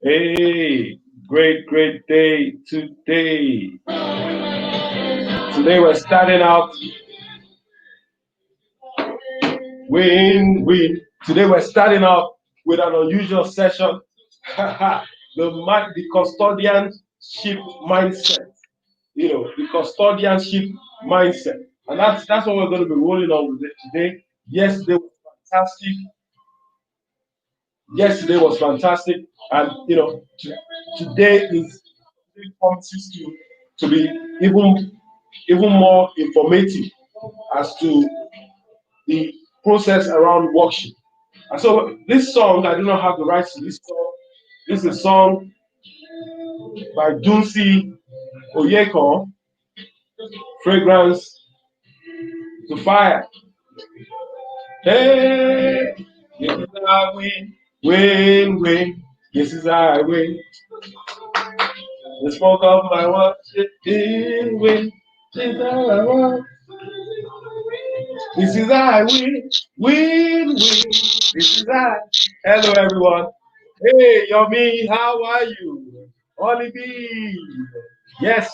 Hey, great day today. Today we're starting out win. Today we're starting out with an unusual session. The custodianship mindset. The custodianship mindset. And that's what we're going to be rolling on with it today. Yesterday was fantastic. Yesterday was fantastic. And today is promises to be even more informative as to the process around worship. And so this song, I do not have the rights to this song. This is a song by Dunsi Oyeko, Fragrance to Fire. Hey, this is our win. This is our win. The smoke of my worship, win. This is our win. This is I win. This is I. Hello, everyone. Hey, Yomi, how are you? Ollie B. Yes.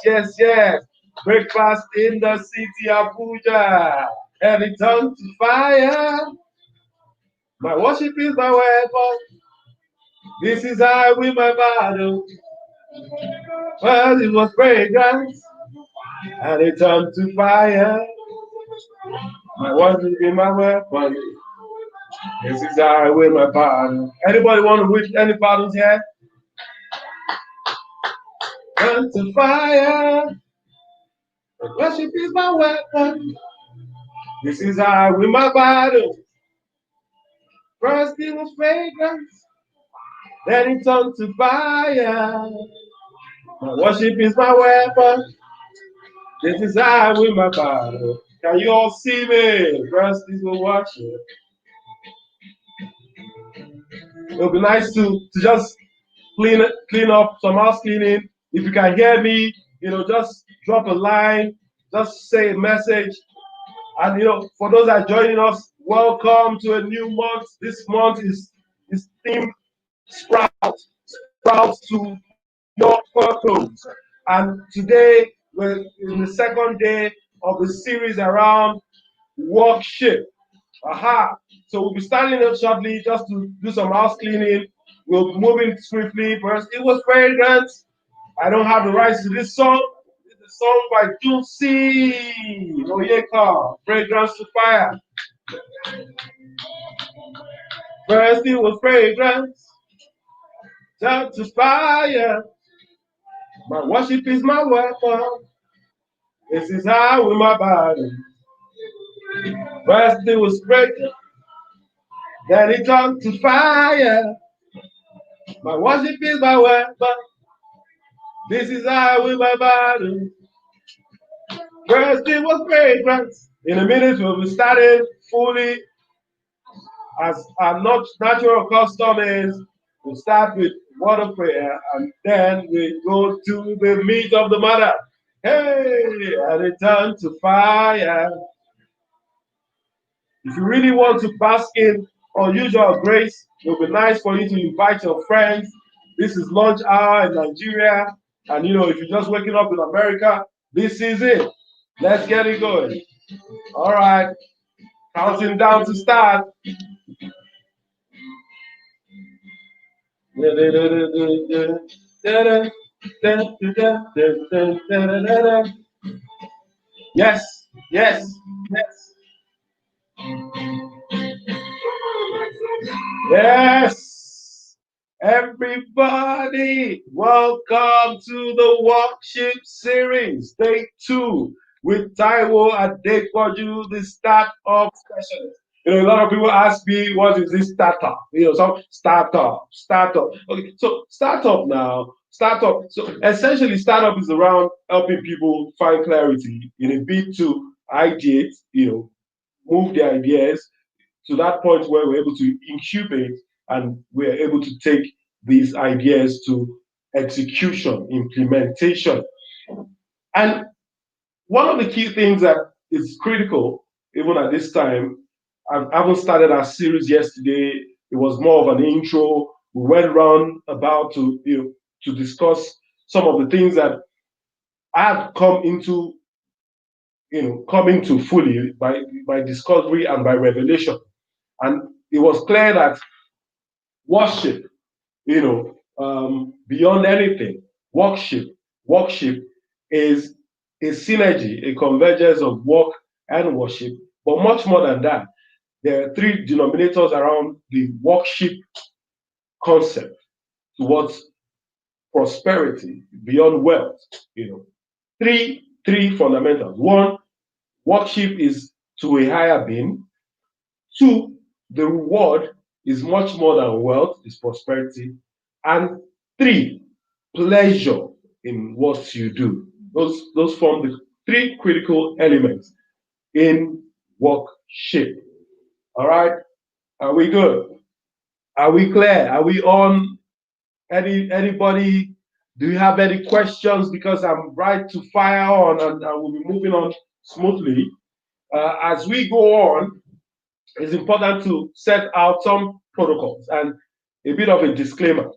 Breakfast in the city, Abuja. And it turned to fire. My worship is my weapon. This is I win my battle. Well, it was fragrance. And it turned to fire. My worship is my weapon. This is how I win my battle. Anybody want to win any battles here? Turn to fire. Worship is my weapon. This is how I win my battle. First it was fragrance, then it turned to fire. My worship is my weapon. This is how I win my battle. Can you all see me? First it was worship. It'll be nice to just clean up some house cleaning. If you can hear me, just drop a line, just say a message. And for those that are joining us, welcome to a new month. This month is themed sprouts to your purpose. And today we're in the second day of the series around worship. Aha. So we'll be starting up shortly just to do some house cleaning. We'll be moving swiftly. First, it was fragrance. I don't have the rights to this song. It's a song by Juicy Oyeka, Fragrance to Fire. First, it was fragrance. Turn to fire. My worship is my weapon. This is how with my body. First, it was fragrance. Then it turned to fire. My worship is my weapon. This is how with my body. First it was fragrance. In a minute we'll be starting fully as our natural custom is. We'll start with word of prayer and then we go to the meat of the matter. Hey, and it turned to fire. If you really want to bask in unusual grace, it will be nice for you to invite your friends. This is lunch hour in Nigeria. And if you're just waking up in America, this is it. Let's get it going. All right. Counting down to start. Yes. Yes, everybody, welcome to the worship series, day 2, with Taiwo Adepoju, the startup specialist. A lot of people ask me, what is this startup? Some startup. Okay, so startup. So essentially, startup is around helping people find clarity in a bid to ideate, move their ideas to that point where we're able to incubate and we're able to take these ideas to execution, implementation. And one of the key things that is critical, even at this time, I haven't started our series yesterday. It was more of an intro. we went round about to discuss some of the things that I have come into fully by discovery and by revelation. And it was clear that worship, beyond anything, worship, worship is a synergy, a convergence of work and worship. But much more than that, there are three denominators around the worship concept towards prosperity beyond wealth. Three fundamentals. One, worship is to a higher being. Two, the reward is much more than wealth, is prosperity. And three, pleasure in what you do. Those form the three critical elements in worship. All right? Are we good? Are we clear? Are we on? Anybody? Do you have any questions? Because I'm right to fire on, and we'll be moving on smoothly. As we go on, it's important to set out some protocols and a bit of a disclaimer.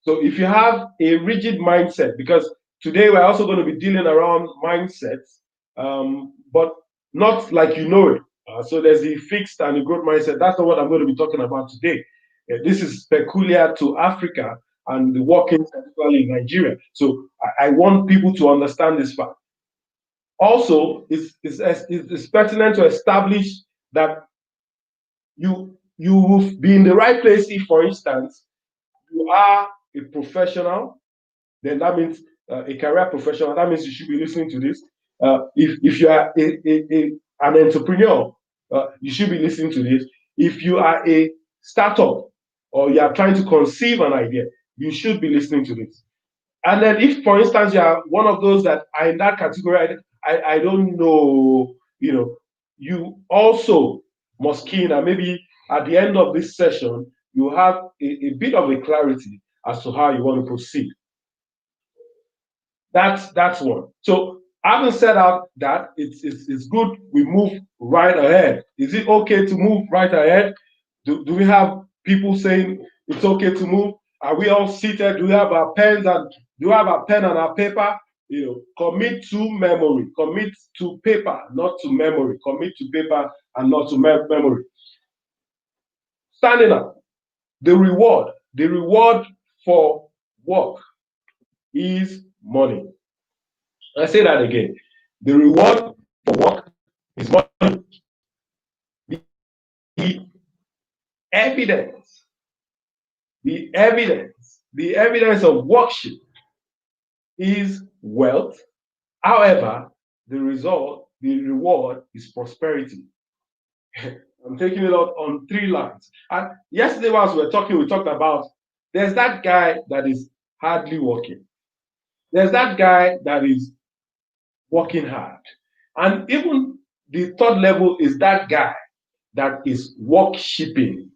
So if you have a rigid mindset, because today we're also going to be dealing around mindsets, but not like you know it. So there's the fixed and the growth mindset. That's not what I'm going to be talking about today. This is peculiar to Africa and the workings, particularly in Nigeria. So I want people to understand this fact. Also, it's pertinent to establish that you will be in the right place if, for instance, you are a professional, then that means a career professional. That means you should be listening to this. If you are an entrepreneur, you should be listening to this. If you are a startup or you are trying to conceive an idea, you should be listening to this. And then, if, for instance, you are one of those that are in that category, I don't know, you also must key in, and maybe at the end of this session, you have a bit of a clarity as to how you want to proceed. That's one. So, having said out that, it's good we move right ahead. Is it okay to move right ahead? Do we have people saying it's okay to move? Are we all seated? Do we have our pens and do we have our pen and our paper? Commit to memory. Commit to paper, not to memory. Commit to paper and not to memory. Standing up. The reward for work is money. I say that again. The reward for work is money. The evidence, the evidence of worship is wealth. However, the reward is prosperity. I'm taking it out on three lines. And yesterday, whilst we were talking, we talked about there's that guy that is hardly working. There's that guy that is working hard. And even the third level is that guy that is worshiping.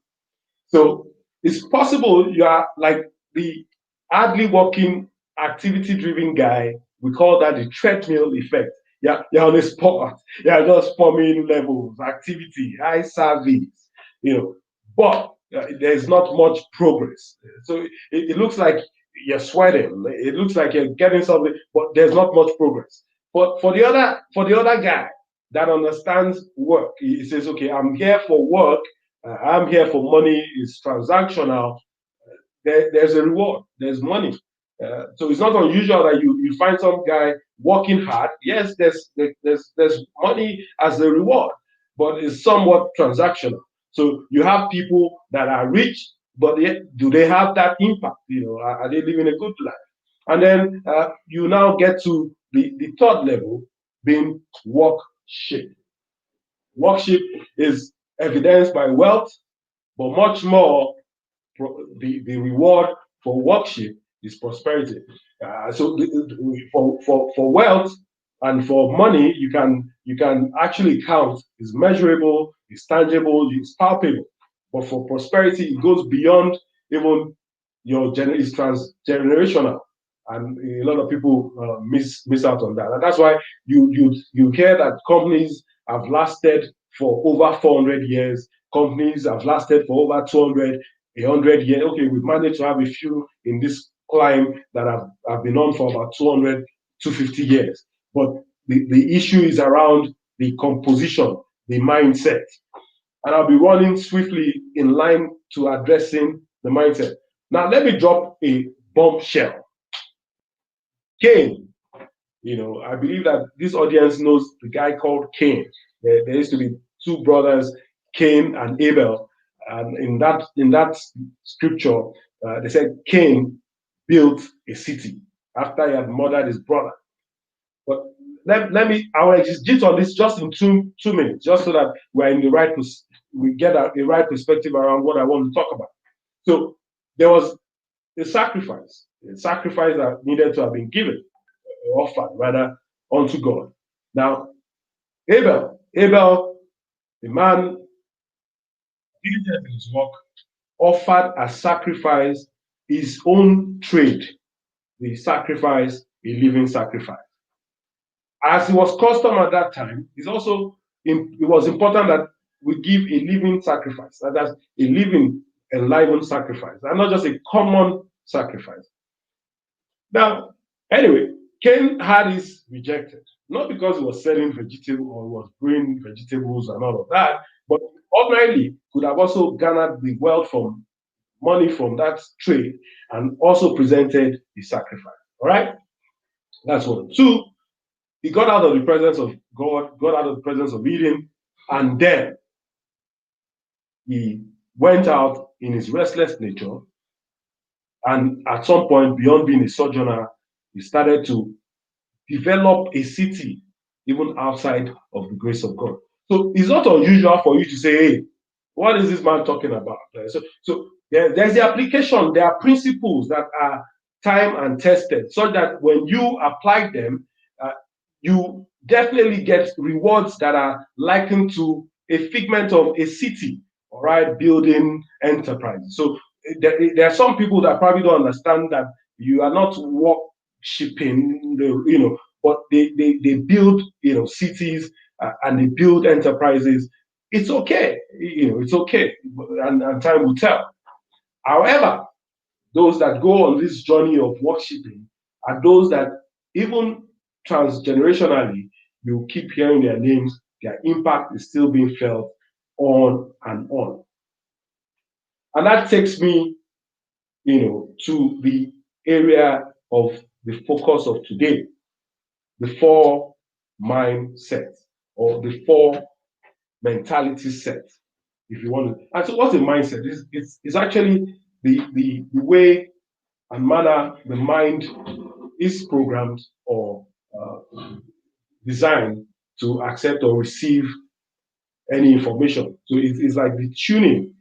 So it's possible you are like the hardly working, activity-driven guy. We call that the treadmill effect. Yeah, you're on the spot. You're just forming levels, activity, high service, but there's not much progress. So it looks like you're sweating. It looks like you're getting something, but there's not much progress. But for the other guy that understands work, he says, okay, I'm here for work. I'm here for money. It's transactional. There's a reward. There's money. So it's not unusual that you find some guy working hard. Yes, there's money as a reward, but it's somewhat transactional. So you have people that are rich, but do they have that impact? Are they living a good life? And then you now get to the third level, being worship. Worship is evidenced by wealth, but much more the reward for worship is prosperity. So for wealth and for money, you can actually count. It's measurable, it's tangible, it's palpable. But for prosperity, it goes beyond even it's transgenerational, and a lot of people miss out on that. And that's why you hear that companies have lasted for over 400 years. Companies have lasted for over 200. 100 years. Okay, we've managed to have a few in this climb that have been on for about 200, 250 years. But the issue is around the composition, the mindset. And I'll be running swiftly in line to addressing the mindset. Now, let me drop a bombshell. Cain, I believe that this audience knows the guy called Cain. There used to be two brothers, Cain and Abel, and in that scripture, they said Cain built a city after he had murdered his brother. But I will exegete on this just in two minutes, just so that we're in the right, we get a right perspective around what I want to talk about. So there was a sacrifice that needed to have been given, offered rather, unto God. Now, Abel, the man diligent in his work, offered as sacrifice his own trade, the sacrifice, a living sacrifice. As it was custom at that time, it was important that we give a living sacrifice, that's a living, enlivened sacrifice, and not just a common sacrifice. Now, anyway, Cain had his rejected, not because he was selling vegetables or was growing vegetables and all of that, but ordinarily could have also garnered the wealth from money from that trade and also presented the sacrifice. All right, that's one. Two, he got out of the presence of God, got out of the presence of Eden, and then he went out in his restless nature. And at some point, beyond being a sojourner, he started to develop a city even outside of the grace of God. So it's not unusual for you to say, hey, what is this man talking about? So there's the application. There are principles that are time and tested, so that when you apply them, you definitely get rewards that are likened to a figment of a city, all right, building enterprises. So there are some people that probably don't understand that you are not worshiping but they build cities, and they build enterprises. It's okay, it's okay, and time will tell. However, those that go on this journey of worshiping are those that, even transgenerationally, you keep hearing their names, their impact is still being felt on and on. And that takes me, to the area of the focus of today, the 4 mindset, or the 4 mentality set, if you want to. And so, what's a mindset? It's actually the way and manner the mind is programmed or designed to accept or receive any information. So it's like the tuning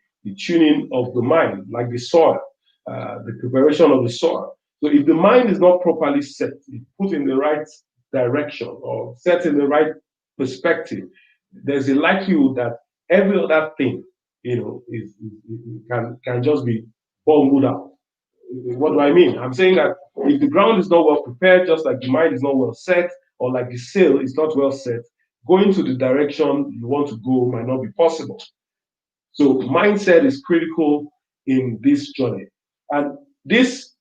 of the mind, like the soil, the preparation of the soil. So if the mind is not properly set, put in the right direction or set in the right perspective, there's a likelihood that every other thing, can just be bungled out. What do I mean? I'm saying that if the ground is not well prepared, just like the mind is not well set, or like the sail is not well set, going to the direction you want to go might not be possible. So mindset is critical in this journey. And this,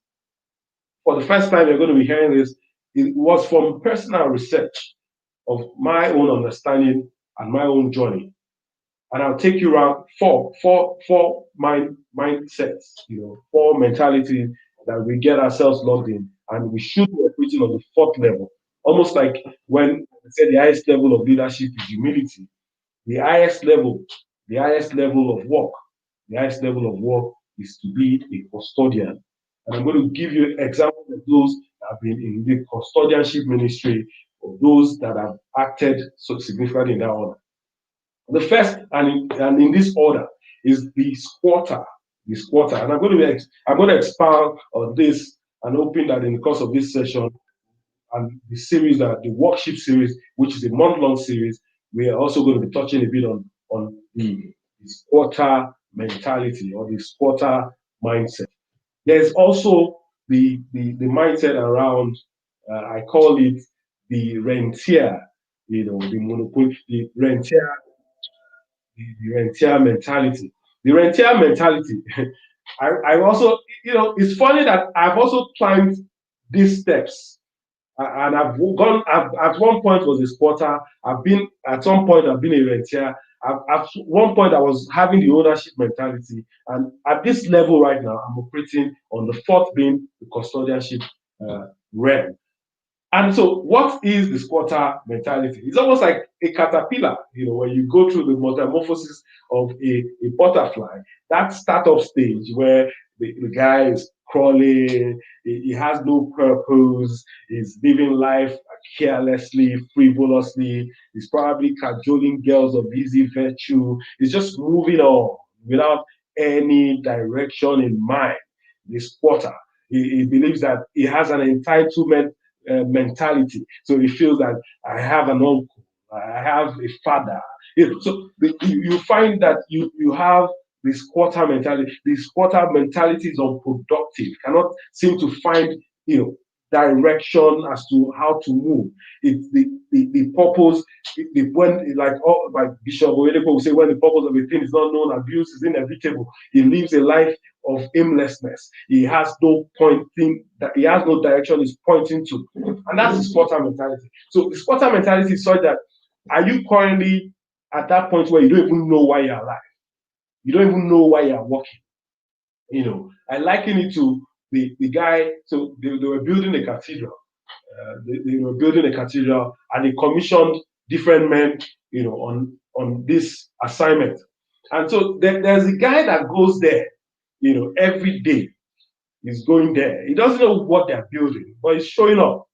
for the first time you're going to be hearing this, it was from personal research of my own understanding and my own journey. And I'll take you around four mindsets, 4 mentalities that we get ourselves logged in, and we should be operating on the 4th level. Almost like when I said the highest level of leadership is humility. The highest level of work, is to be a custodian. And I'm going to give you examples of those that have been in the custodianship ministry, or those that have acted so significantly in that order. The first, and in this order, is the squatter. The squatter, and I'm going to expand on this, and hoping that in the course of this session and the series, that the workshop series, which is a month-long series, we are also going to be touching a bit on the squatter mentality, or the squatter mindset. There's also the mindset around, I call it the rentier, the monopoly, the rentier mentality. The rentier mentality I also, it's funny that I've also climbed these steps. And I've gone. At one point was a squatter. I've been at some point. I've been a rentier. At one point I was having the ownership mentality, and at this level right now, I'm operating on the fourth being the custodianship realm. And so, what is the squatter mentality? It's almost like a caterpillar, when you go through the metamorphosis of a butterfly, that startup stage where the guy is crawling, he has no purpose, he's living life carelessly, frivolously, he's probably cajoling girls of easy virtue, he's just moving on without any direction in mind. The squatter, he believes that he has an entitlement mentality. So he feels that I have an uncle, I have a father. So you find that you have this squatter mentality. This squatter mentality is unproductive. Cannot seem to find you know direction as to how to move. It's the purpose. When like Bishop Oyedepo will say, when the purpose of a thing is not known, abuse is inevitable. He lives a life of aimlessness. He has no pointing, that he has no direction he's pointing to. And that's the squatter mentality. So the squatter mentality is such that, are you currently at that point where you don't even know why you're alive? You don't even know why you're working. I liken it to the guy. So they were building a cathedral. They were building a cathedral, and they commissioned different men, on this assignment. And so there's a guy that goes there, every day. He's going there. He doesn't know what they're building, but he's showing up.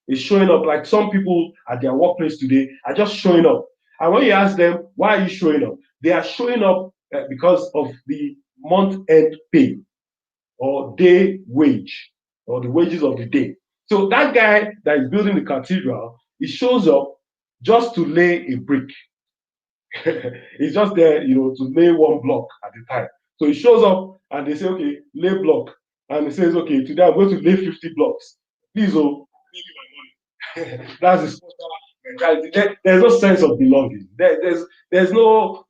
He's showing up like some people at their workplace today are just showing up. And when you ask them, why are you showing up? They are showing up because of the month end pay or day wage or the wages of the day. So that guy that is building the cathedral, he shows up just to lay a brick. He's just there, to lay one block at a time. So he shows up and they say, okay, lay block. And he says, okay, today I'm going to lay 50 blocks. Please, pay me my money. That's his mentality. There's no sense of belonging. There's no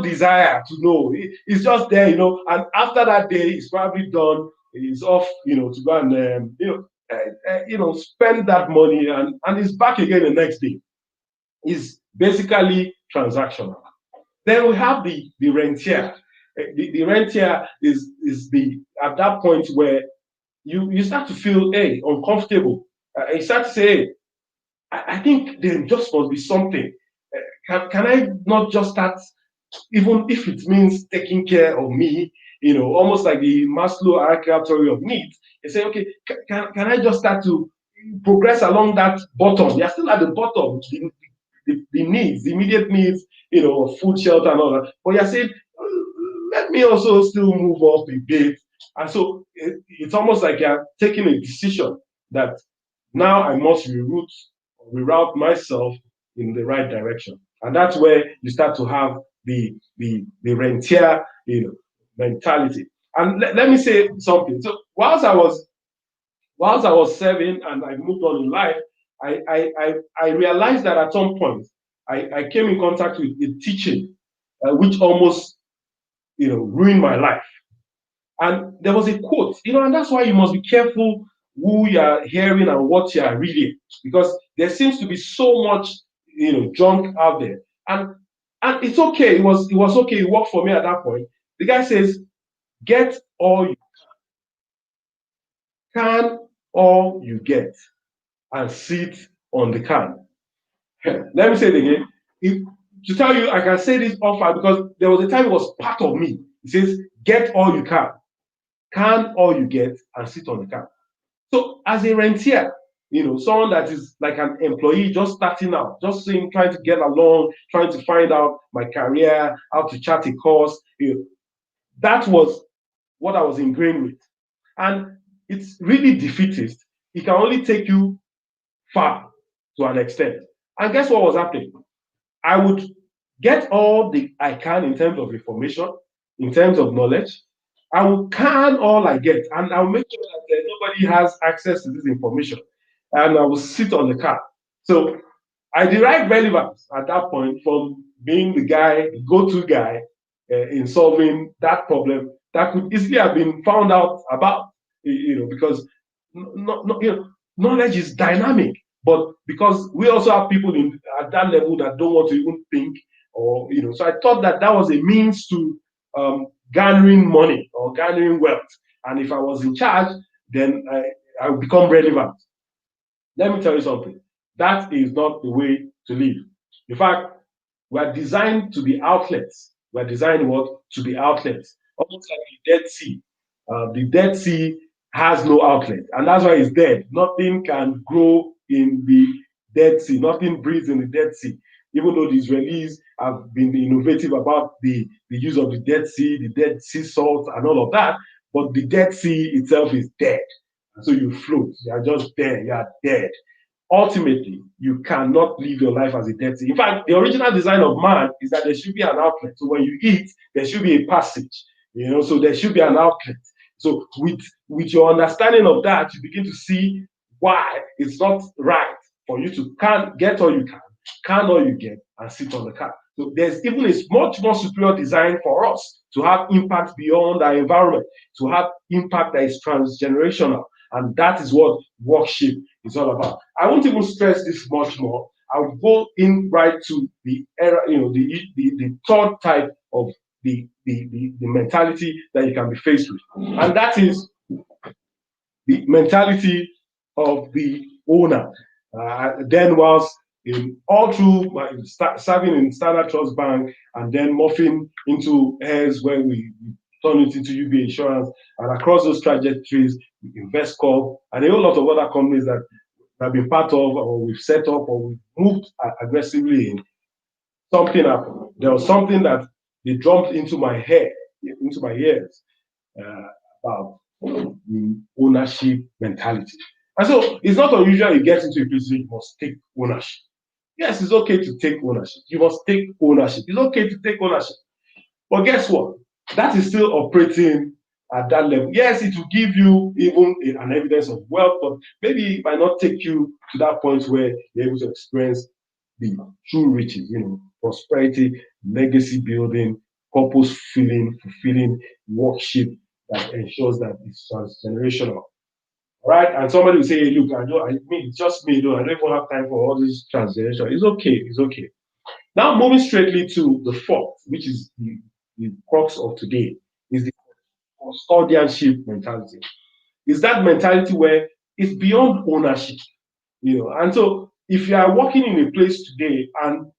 desire to know. He's just there, and after that day, he's probably done. He's off, to go and spend that money, and he's back again the next day. Is basically transactional. Then we have the rentier. The rentier is the at that point where you start to feel uncomfortable. You start to say, hey, I think there just must be something. Can I not just start, even if it means taking care of me, almost like the Maslow hierarchical theory of needs. They say, okay, can I just start to progress along that bottom? You're still at the bottom, the needs, the immediate needs, food, shelter, and all that. But you're saying, let me also still move up a bit. And so it's almost like you're taking a decision that now I must reroute myself in the right direction. And that's where you start to have the rentier, mentality. And let me say something. So whilst I was serving and I moved on in life, I realized that at some point I came in contact with a teaching which almost ruined my life. And there was a quote, and that's why you must be careful who you are hearing and what you are reading, because there seems to be so much junk out there. And it's okay. It was okay. It worked for me at that point. The guy says, get all you can, all you get, and sit on the can. Let me say it again. If, to tell you, I can say this offer because there was a time it was part of me. It says, get all you can all you get, and sit on the can. So as a rentier, someone that is like an employee just starting out, just saying, trying to get along, trying to find out my career, how to chart a course, that was what I was ingrained with. And it's really defeatist. It can only take you far to an extent. And guess what was happening? I would get all the I can in terms of information, in terms of knowledge. I will can all I get, and I'll make sure that nobody has access to this information. And I will sit on the car. So I derive relevance at that point from being the guy, the go-to guy, in solving that problem that could easily have been found out about, because knowledge is dynamic. But because we also have people at that level that don't want to even think, so I thought that that was a means to garnering money or garnering wealth. And if I was in charge, then I would become relevant. Let me tell you something. That is not the way to live. In fact, we are designed to be outlets. We are designed what? To be outlets. Almost like the Dead Sea. The Dead Sea has no outlet, and that's why it's dead. Nothing can grow in the Dead Sea. Nothing breathes in the Dead Sea. Even though the Israelis have been innovative about the use of the Dead Sea salt, and all of that, but the Dead Sea itself is dead. And so you float. You are just there. You are dead. Ultimately, you cannot live your life as a dead sea. In fact, the original design of man is that there should be an outlet. So when you eat, there should be a passage. So there should be an outlet. So with your understanding of that, you begin to see why it's not right for you to get all you can all you get, and sit on the car. So there's even a much more superior design for us to have impact beyond our environment, to have impact that is transgenerational. And that is what worship is all about. I won't even stress this much more. I'll go in right to the era, the third type of the mentality that you can be faced with. And that is the mentality of the owner. Then whilst all through serving in Standard Trust Bank, and then morphing into heirs where we turn it into UBA Insurance, and across those trajectories, InvestCorp, and a whole lot of other companies that have been part of, or we've set up, or we've moved aggressively in, something happened. There was something that they drummed into my head, into my ears, about the ownership mentality. And so it's not unusual you get into a place where you must take ownership. Yes, it's okay to take ownership. You must take ownership. It's okay to take ownership. But guess what? That is still operating at that level. Yes, it will give you even an evidence of wealth, but maybe it might not take you to that point where you're able to experience the true riches, prosperity, legacy building, purpose fulfilling worship that ensures that it's transgenerational. Right? And somebody will say, hey, look, I mean, it's just me, though. I don't even have time for all this transgeneration. It's okay. It's okay. Now, moving straightly to the fourth, which is the crux of today, is the custodianship mentality. Is that mentality where it's beyond ownership, And so, if you are working in a place today and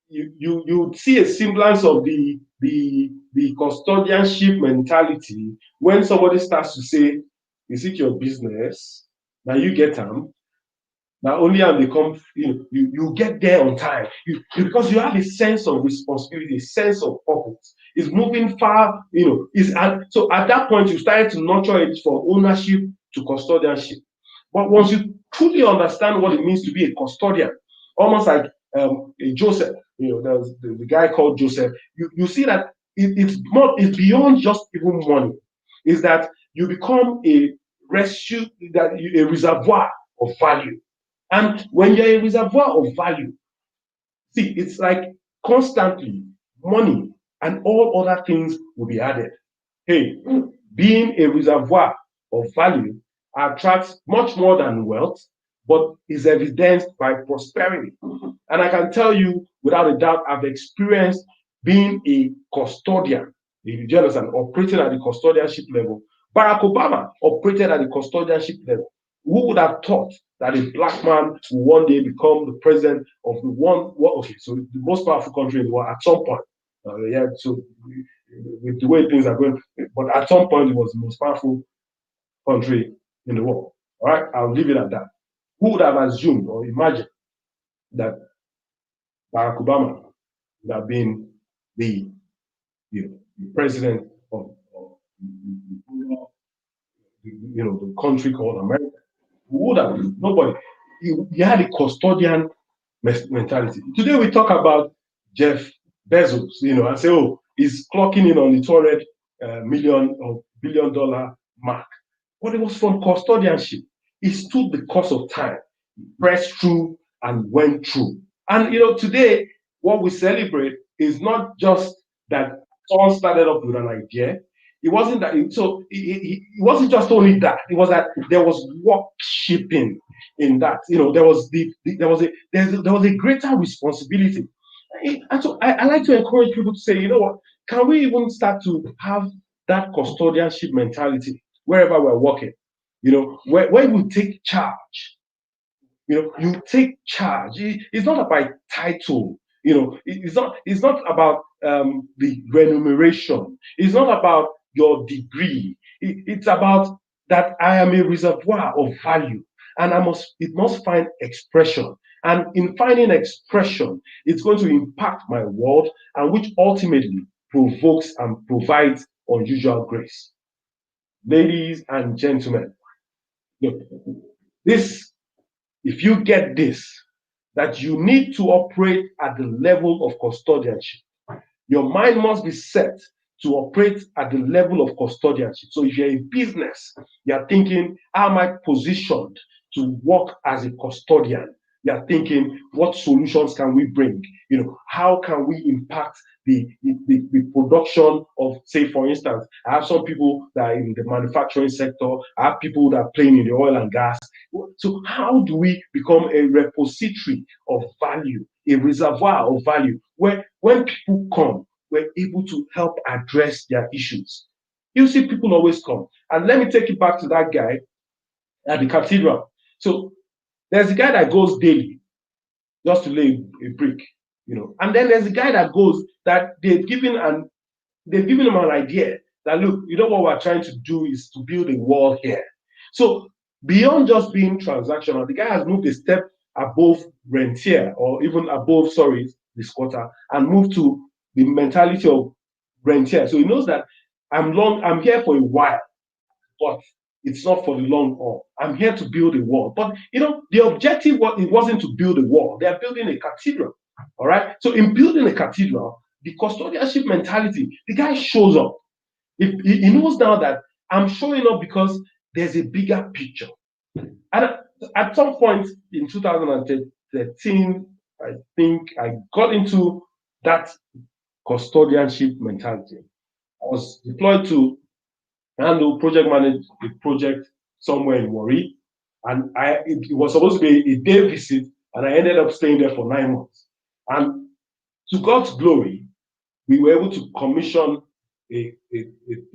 you see a semblance of the custodianship mentality when somebody starts to say, "Is it your business? Now you get them." Now only and they come, you get there on time. Because you have a sense of responsibility, a sense of purpose. It's moving far, so at that point you started to nurture it from ownership to custodianship. But once you truly understand what it means to be a custodian, almost like Joseph, there's the guy called Joseph, you see that it's beyond just even money. Is that you become a reservoir of value. And when you're a reservoir of value, see, it's like constantly money and all other things will be added. Hey, being a reservoir of value attracts much more than wealth, but is evidenced by prosperity. And I can tell you without a doubt, I've experienced being a custodian, if you understand, operating at the custodianship level. Barack Obama operated at the custodianship level. Who would have thought that a black man will one day become the president of so the most powerful country in the world at some point? So with the way things are going, but at some point it was the most powerful country in the world. All right, I'll leave it at that. Who would have assumed or imagined that Barack Obama would have been the president of the country called America? Who would have been? Nobody. He had a custodian mentality. Today we talk about Jeff Bezos, and say, oh, he's clocking in on the 200 million or $1 billion mark. But it was from custodianship. He stood the course of time, pressed through and went through. And today what we celebrate is not just that Someone started up with an idea. It wasn't that. It wasn't just only that. It was that there was worshiping in that. There was there was a greater responsibility. And so I like to encourage people to say, you know what? Can we even start to have that custodianship mentality wherever we're working? Where you take charge. You take charge. It's not about title. It's not about the remuneration. It's not about your degree. It's about that I am a reservoir of value, and it must find expression. And in finding expression, it's going to impact my world, and which ultimately provokes and provides unusual grace. Ladies and gentlemen, look, this if you get this, that you need to operate at the level of custodianship, your mind must be set to operate at the level of custodianship. So if you're a business, you're thinking, how am I positioned to work as a custodian? You're thinking, what solutions can we bring? How can we impact the production of, say, for instance, I have some people that are in the manufacturing sector, I have people that are playing in the oil and gas. So how do we become a repository of value, a reservoir of value, where when people come, we're able to help address their issues? You see, people always come. And let me take it back to that guy at the cathedral. So there's a guy that goes daily just to lay a brick, and then there's a guy that goes that they've given him an idea that, look, what we're trying to do is to build a wall here. So beyond just being transactional, the guy has moved a step above rentier, or even above, sorry, the squatter, and moved to the mentality of rentier. So he knows that I'm here for a while, but it's not for the long haul. I'm here to build a wall. But the objective it wasn't to build a wall. They are building a cathedral. All right. So in building a cathedral, the custodianship mentality, the guy shows up. He knows now that I'm showing up because there's a bigger picture. And at some point in 2013, I think I got into that custodianship mentality. I was deployed to handle project manage a project somewhere in Warri, and it was supposed to be a day visit, and I ended up staying there for 9 months. And to God's glory, we were able to commission a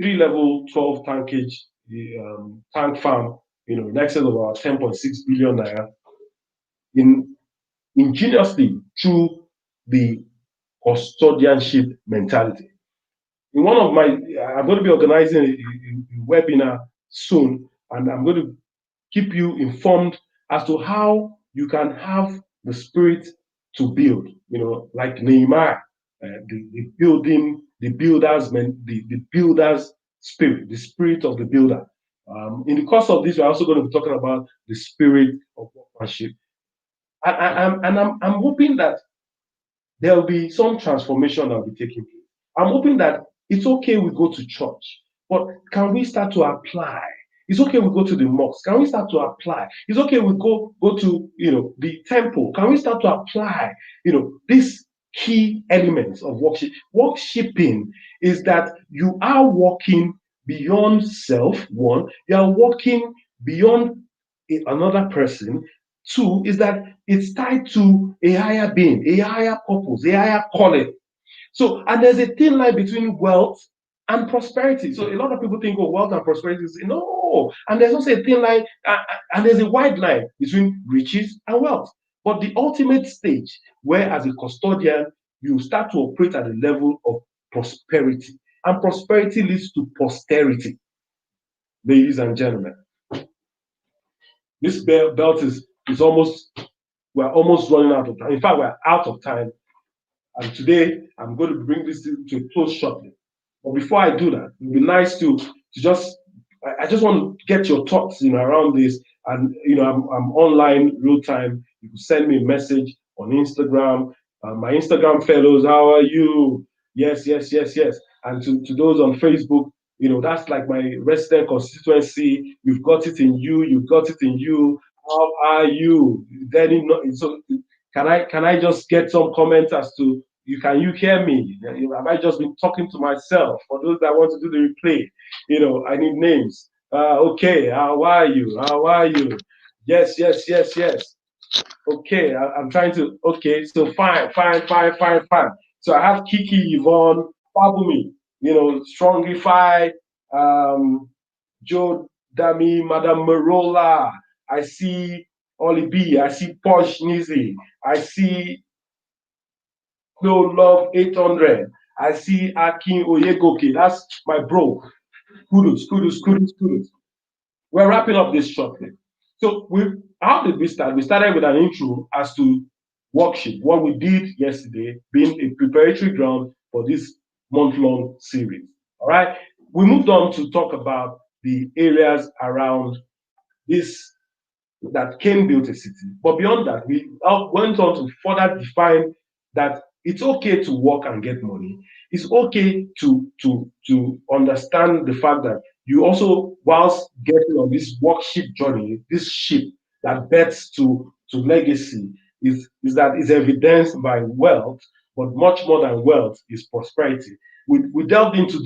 3-level 12 tankage tank farm, in excess of about 10.6 billion naira, in ingeniously through the custodianship mentality. In one of my, I'm going to be organizing a webinar soon, and I'm going to keep you informed as to how you can have the spirit to build, like Nehemiah, the building, the builder's spirit, the spirit of the builder. In the course of this, we're also going to be talking about the spirit of workmanship. I'm hoping that there will be some transformation that will be taking place. I'm hoping that it's okay we go to church, but can we start to apply? It's okay we go to the mosque. Can we start to apply? It's okay we go to the temple. Can we start to apply these key elements of worship? Worshiping is that you are walking beyond self. One, you are walking beyond another person. Two is that it's tied to a higher being, a higher purpose, a higher calling. So, and there's a thin line between wealth and prosperity. So, a lot of people think, oh, wealth and prosperity is no. And there's also a thin line, and there's a wide line between riches and wealth. But the ultimate stage, where as a custodian, you start to operate at the level of prosperity, and prosperity leads to posterity. Ladies and gentlemen, this belt is almost, we're almost running out of time. In fact, we're out of time. And today, I'm going to bring this to a close shortly. But before I do that, it would be nice to just, I just want to get your thoughts, around this. And, I'm online real time. You can send me a message on Instagram. My Instagram fellows, how are you? Yes, yes, yes, yes. And to those on Facebook, that's like my resident constituency. You've got it in you. You've got it in you. How are you? Then, so can I just get some comments as to can you hear me? Have I just been talking to myself? For those that want to do the replay, I need names. Okay, how are you? How are you? Yes, yes, yes, yes. Okay, I'm trying to. Okay, so fine, fine, fine, fine, fine. So I have Kiki, Yvonne, Fabumi, Strongify, um, Joe Dami, Madame Marola. I see Oli B. I see Posh Nizi. I see No Love 800. I see Akin Oyegoke. That's my bro. Kudos, kudos, kudos, kudos. We're wrapping up this shortly. So how did we start? We started with an intro as to workshop, what we did yesterday, being a preparatory ground for this month-long series. All right. We moved on to talk about the areas around this that Cain built a city. But beyond that, we went on to further define that it's okay to work and get money. It's okay to understand the fact that you also, whilst getting on this workship journey, this ship that bets to legacy, is that is evidenced by wealth, but much more than wealth is prosperity. We delved into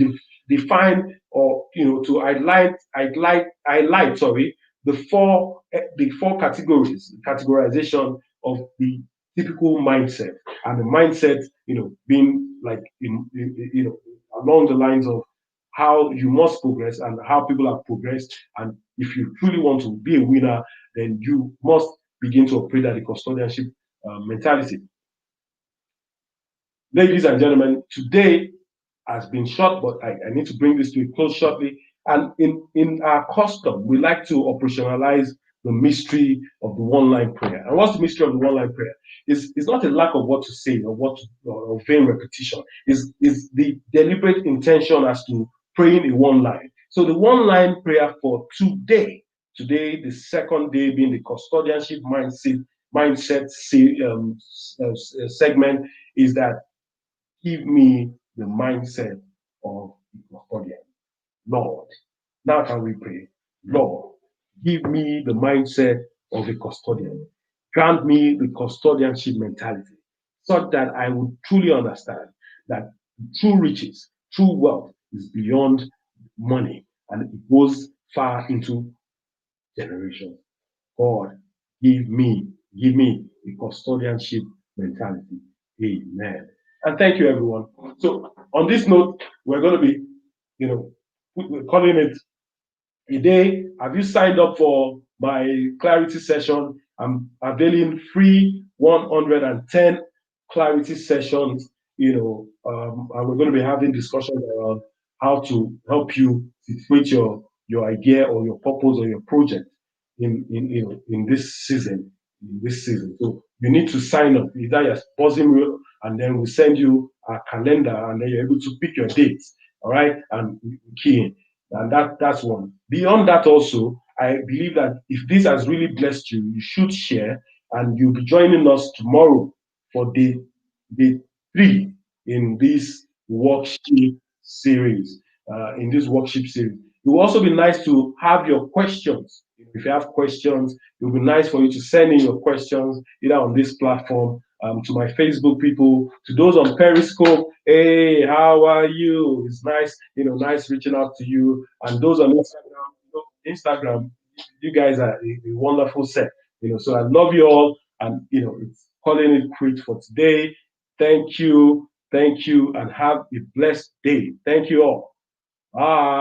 define or to highlight sorry the four categorization of the typical mindset, and the mindset being like along the lines of how you must progress and how people have progressed, and if you truly want to be a winner, then you must begin to operate at the custodianship mentality. Ladies and gentlemen, today has been short, but I need to bring this to a close shortly. And in our custom, we like to operationalize the mystery of the one line prayer. And what's the mystery of the one line prayer? It's not a lack of what to say or vain repetition. Is the deliberate intention as to praying in one line. So the one line prayer for today, the second day being the custodianship mindset segment, is that give me the mindset of the custodian. Lord, now can we pray? Lord, give me the mindset of a custodian. Grant me the custodianship mentality such that I would truly understand that true riches, true wealth is beyond money and it goes far into generations. God, give me the custodianship mentality. Amen. And thank you, everyone. So, on this note, we're going to be, we're calling it a day. Have you signed up for my clarity session? I'm availing free 110 clarity sessions, and we're going to be having discussions around how to help you situate your idea or your purpose or your project in this season. In this season, so you need to sign up. Either you're buzzing, and then we send you a calendar, and then you're able to pick your dates. All right, and key in. And that's one. Beyond that, also, I believe that if this has really blessed you, you should share, and you'll be joining us tomorrow for day 3 in this workshop series. It will also be nice to have your questions. If you have questions, it will be nice for you to send in your questions either on this platform, to my Facebook people, to those on Periscope. Hey, how are you? It's nice, nice reaching out to you. And those on Instagram, you guys are a wonderful set. So I love you all, and it's calling it quit for today. Thank you, and have a blessed day. Thank you all. Bye.